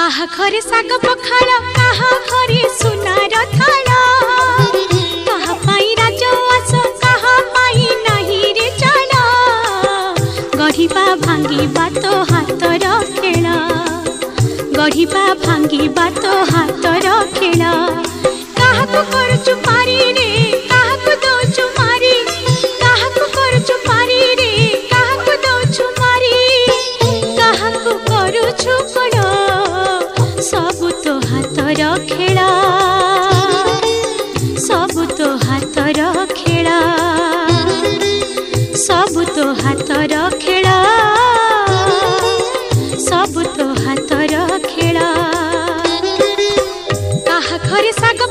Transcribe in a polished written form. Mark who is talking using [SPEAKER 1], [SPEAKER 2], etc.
[SPEAKER 1] काहा घरे साग पखाल काहा घरे सुनार थाल काहा पाई राजवास काहा पाई नाही रे चाल गढ़िबा भांगिबा तो हातर खेल गढ़िबा भांगिबा तो हातर खेल काहाकु करूचु पारी रे काहाकु दउचु मारी काहाकु करूचु पारी रे काहाकु दउचु मारी काहाकु करूचु कोल सबु तो हातर खेला सबु तो हातर खेला सबु तो हातर खेला सबु तो हातर खेला काहा घरे साग